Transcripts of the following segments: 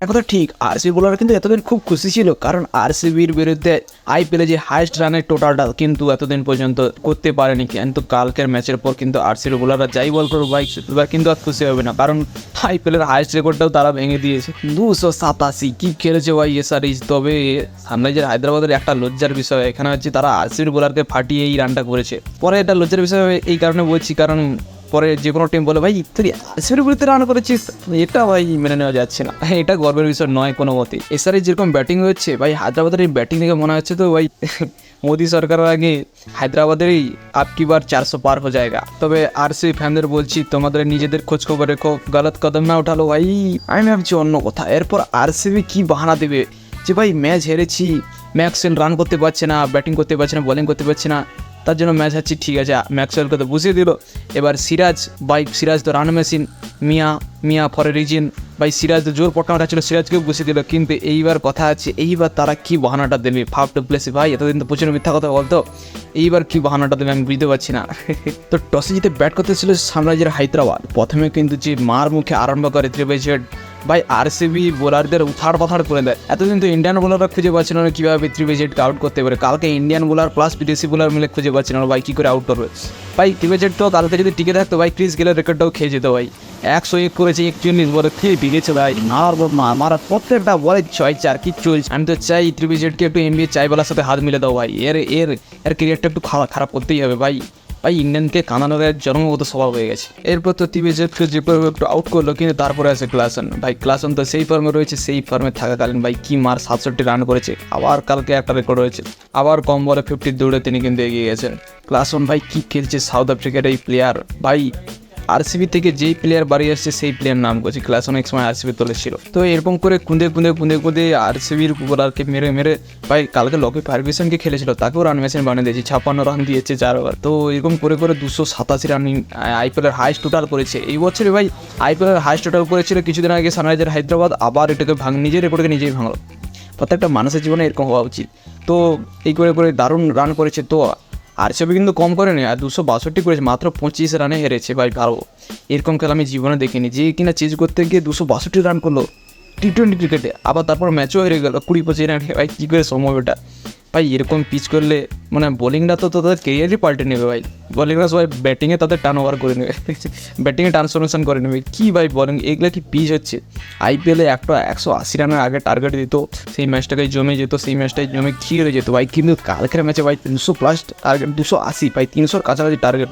একথা ঠিক, আরসিবি বোলাররা কিন্তু এতদিন খুব খুশি ছিল, কারণ আরসিবির বিরুদ্ধে আইপিএলে যে হাইয়েস্ট রানের টোটালটা কিন্তু এতদিন পর্যন্ত করতে পারেনি। কিন্তু কালকের ম্যাচের পর কিন্তু আরসিবি বোলাররা যাই বল করো ভাই, এবার কিন্তু আর খুশি হবে না, কারণ আইপিএলের হাইয়েস্ট রেকর্ডটাও তারা ভেঙে দিয়েছে। 287 কি খেলেছে ভাই এসআরএইচ। তবে সানরাইজার হায়দ্রাবাদের একটা লজ্জার বিষয় এখানে হচ্ছে, তারা আরসিবির বোলারকে ফাটিয়ে এই রানটা করেছে। পরে এটা লজ্জার বিষয় এই কারণে বলছি, কারণ পরে যে কোনো টিম বলে ভাই তুই আরসিবির বিরুদ্ধে রান করেছিস, এটা ভাই মেনে নেওয়া যাচ্ছে না, এটা গর্বের বিষয় নয় কোনো মতে। এসআরএইচ যেরকম ব্যাটিং হচ্ছে ভাই, হায়দ্রাবাদের এই ব্যাটিং দেখে মনে হচ্ছে তো ভাই মোদি সরকারের আগে হায়দ্রাবাদেরই আপকি বার 400 পার হয়ে যায়গা। তবে আরসিবি ফ্যানদের বলছি, তোমাদের নিজেদের খোঁজ খবর রেখো, গলত কদম না উঠালো ভাই। আমি ভাবছি অন্য কথা, এরপর আরসিবি কি বাহানা দেবে যে ভাই ম্যাচ হেরেছি, ম্যাক্সওয়েল রান করতে পারছে না, ব্যাটিং করতে পারছে না, বোলিং করতে পারছে না, তার জন্য ম্যাচ হারছি। ঠিক আছে, ম্যাক্সওয়েলকে তো বুঝিয়ে দিল। এবার সিরাজ ভাই, সিরাজ তো run machine, Miyan for a reason ভাই, সিরাজ তো জোর পটনা উঠাচ্ছিল, সিরাজকেও বুঝিয়ে দিল। কিন্তু এইবার কথা আছে, এইবার তারা কি বাহানাটা দেবে ফাফ টু প্লেসে ভাই, এতদিন তো প্রচুর মিথ্যা কথা বলতো, এইবার কি বাহানাটা দেবে আমি বুঝতে পারছি না। তো টসে জিতে ব্যাট করতে ছিল সানরাইজার হায়দ্রাবাদ। প্রথমে কিন্তু যে মার মুখে আরম্ভ করে ত্রিবেজেট ভাই, আরসিবি বোলারদের উথাড় পাথাড় করে দেয়। এতদিন তো ইন্ডিয়ান বোলাররা খুঁজে পাচ্ছিল না কীভাবে ত্রিবেজেটকে আউট করতে পারে, কালকে ইন্ডিয়ান বোলার প্লাস বিদেশি বোলার মিলে খুঁজে পাচ্ছিল না ভাই কী করে আউট করবে। ভাই ত্রিবেজেট তো কালকে যদি টিকে থাকতো ভাই, ক্রিস গেলের রেকর্ডটাও খেয়ে যেত ভাই। 101 করেছে, 41 বলে খেয়ে ভিগেছে ভাই। মারা প্রত্যেকটা বলে 6-4 কি চলছে। আমি তো চাই ত্রিবেজেটকে একটু এনবিএ চাইবালার সাথে হাত মিলে দাও ভাই, এর ক্যারিয়ারটা একটু খারাপ করতেই হবে ভাই। ইন্ডিয়ানকে কানানোর জন্মগত স্বভাব হয়ে গেছে। এরপর তো ত্রিবেজেটকে যে একটু আউট করলো, কিন্তু তারপরে আছে ক্লাসন ভাই। ক্লাসন তো সেই ফর্মে রয়েছে, সেই ফর্মে থাকাকালীন ভাই কি মার 67 রান করেছে। আবার কালকে একটা রেকর্ড হয়েছে, আবার কম বলে 50 দৌড়ে তিনি কিন্তু এগিয়ে গেছেন। ক্লাসন ভাই কি খেলছে, সাউথ আফ্রিকার এই প্লেয়ার ভাই। আরসিবি থেকে যেই প্লেয়ার বাড়ি আসছে সেই প্লেয়ার নাম করছে, ক্লাসন এক সময় আরসিবি তুলেছিল। তো এরকম করে কুঁদে আরসিবির বোলারকে মেরে ভাই কালকে লকি ফার্গুসনকে খেলেছিল, তাকেও রান মেশিন বানিয়ে দিয়েছে, 56 রান দিয়েছে 4 ওভার। তো এরকম করে 287 রান আইপিএলের হাইস্ট টোটাল করেছে এই বছরে ভাই। আইপিএলের হাইস্ট টোটাল করেছিল কিছুদিন আগে সানরাইজার হায়দ্রাবাদ, আবার এটাকে নিজের রেকর্ডকে নিজেই ভাঙলো। প্রত্যেকটা মানুষের জীবনে এরকম হওয়া উচিত। তো এই করে দারুণ রান করেছে। তো আরসিবি কিন্তু কম করেনি, আর 262 করেছে, মাত্র 25 রানে হেরেছে ভাই। ভালো এরকম খেলা আমি জীবনে দেখিনি, যে কিনা চেজ করতে গিয়ে 262 রান করলো টি-20 ক্রিকেটে, আবার তারপর ম্যাচও হেরে গেলো 20-25 রান। ভাই কী করে সম্ভব এটা ভাই? এরকম পিচ করলে মানে বোলিংটা তো তাদের কেরিয়ারই পাল্টে নেবে ভাই। বোলিংরা সবাই ব্যাটিংয়ে তাদের টার্ন ওভার করে নেবে, ব্যাটিংয়ে ট্রান্সফরমেশন করে নেবে। কী ভাই বোলিং, এগুলো কি পিচ হচ্ছে? আইপিএলে একটা 180 রানের আগে টার্গেট দিত, সেই ম্যাচটাকে জমে যেত, সেই ম্যাচটাই জমে কী হয়ে যেত ভাই। কিন্তু কালকের ম্যাচে ভাই 300+ টার্গেট, 280 ভাই, 300-র কাছাকাছি টার্গেট।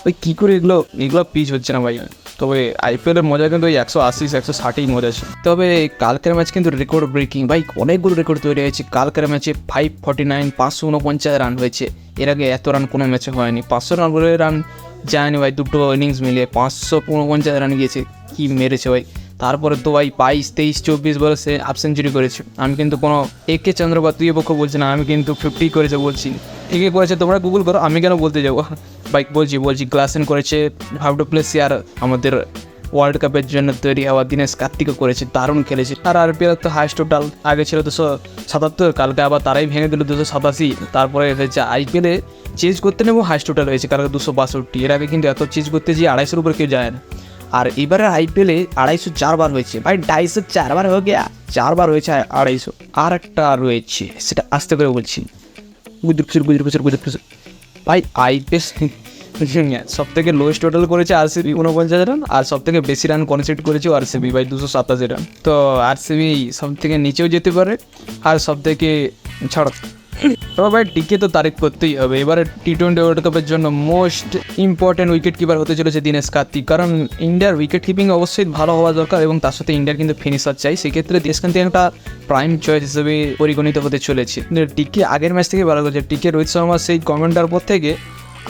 ওই কী করে এগুলো পিচ হচ্ছে না ভাই। তবে আইপিএলের মজা কিন্তু ওই 180-160ই মজা আছে। তবে কালকের ম্যাচ কিন্তু রেকর্ড ব্রেকিং ভাই, অনেকগুলো রেকর্ড তৈরি হয়েছে কালকের ম্যাচে। 549 549 রান হয়েছে, এর আগে এত রান কোনো ম্যাচে হয়নি। 500 রান বলে রান যায়নি ভাই, দুটো ইনিংস মিলিয়ে 549 রান গিয়েছে, কি মেরেছে ভাই। তারপরে তো ভাই 22, 23, 24 বলে সে হাফ সেঞ্চুরি করেছে। আমি কিন্তু কোনো একে চন্দ্র বা তুই পক্ষ বলছি না, আমি কিন্তু 50 করেছে বলছি। একে করেছে, তোমরা গুগল করো, আমি কেন বলতে যাবো ভাই। বলছি ক্লাসেন করেছে, হাউ টু প্লেস আর আমাদের ওয়ার্ল্ড কাপের জন্য তৈরি হওয়া দিনেশ কার্তিকও করেছে, দারুণ খেলেছে। আর আরপিএল তো হাইস্ট টোটাল আগে ছিল 277, কালকে আবার তারাই ভেঙে দিল 287। তারপরে হয়েছে আইপিএলে চেজ করতে নেবো হাইস্ট টোটাল হয়েছে কালকে 262। এর আগে কিন্তু এত চেজ করতে যে 250-এর উপরে কেউ যায় না। আর এবারে আইপিএলে 204 বার হয়েছে ভাই, 204 বার হয়ে গিয়া, 4 বার হয়েছে 250। আর একটা রয়েছে, সেটা আস্তে করে বলছি, গুজর ভাই। আইপিএল সব থেকে লোয়েস্ট টোটাল করেছে আরসিবি 49 রান, আর সব থেকে বেশি রান কনসিড করেছে আরসিবি ভাই 287 রান। তো আরসিবি সব থেকে নিচেও যেতে পারে, আর সব থেকে ছাড়। তবে ভাই টিকে তো তারিফ করতেই হবে। এবারে টি-20 ওয়ার্ল্ড কাপের জন্য মোস্ট ইম্পর্টেন্ট উইকেট কিপার হতে চলেছে দিনেশ কার্তিক, কারণ ইন্ডিয়ার উইকেট কিপিং অবশ্যই ভালো হওয়া দরকার, এবং তার সাথে ইন্ডিয়ার কিন্তু ফিনিশার চাই। সেক্ষেত্রে দিনেশ কার্তিক একটা প্রাইম চয়েস হিসেবে পরিগণিত হতে চলেছে। টিকে আগের ম্যাচ থেকে ভালো করেছে, টিকে রোহিত শর্মার সেই কমেন্টার পর থেকে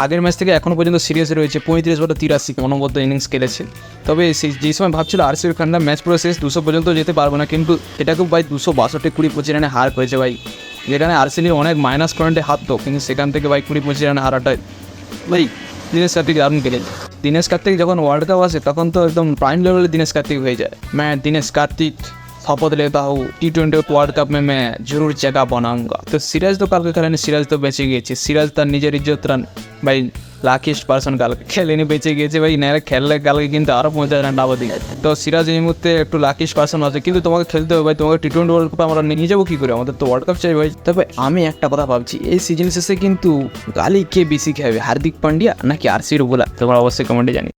আগের ম্যাচ থেকে এখনও পর্যন্ত সিরিয়াসে রয়েছে, 35 বলে 83 অনবদ্য ইনিংস খেলেছে। তবে যেই সময় ভাবছিল আরসিবি ফ্যানরা ম্যাচ পুরো শেষ, 200 পর্যন্ত যেতে পারবো না, কিন্তু এটাকেও ভাই 262 20-25 রানে হার করেছে ভাই। যেখানে আরসিবির অনেক মাইনাস পয়েন্টে হাত তো, কিন্তু সেখান থেকে ভাই 20-25 রানে হারাটা ভাই দিনেশ কার্তিক দারুণ খেলেছে। দিনেশ কার্তিক যখন ওয়ার্ল্ড কাপ আসে তখন তো একদম প্রাইম লেভেলে দিনেশ কার্তিক হয়ে যায়। দিনেশ কার্তিক शपथ लेता हूँ टी20 वर्ल्ड कप में मैं जरूर जगह बनाऊंगा। तो সিরাজ তো কালকে খেলেনি, সিরাজ তো বেঁচে গিয়েছে। সিরাজ তার নিজের ইজ্জত রান ভাই লাকিয়েস্ট পার্সন কালকে খেলেনি, বেঁচে গিয়েছে ভাই, নাহলে খেললে কালকে কিন্তু আরও 50 রান ডাবো দিকে। তো সিরাজ এই মুহূর্তে একটু লাকিয়েস্ট পার্সন আছে, কিন্তু তোমাকে খেলতে হবে ভাই, তোমাকে টি-20 ওয়ার্ল্ড কাপ আমরা নিয়ে যাবো কী করে, আমাদের তো ওয়ার্ল্ড কাপ চাই ভাই। তবে আমি একটা কথা ভাবছি, এই সিজন শেষে কিন্তু গালি কে বেশি খাবে, হার্দিক পান্ডিয়া নাকি আরসির বোলার? তোমরা অবশ্যই কমেন্টে জানি।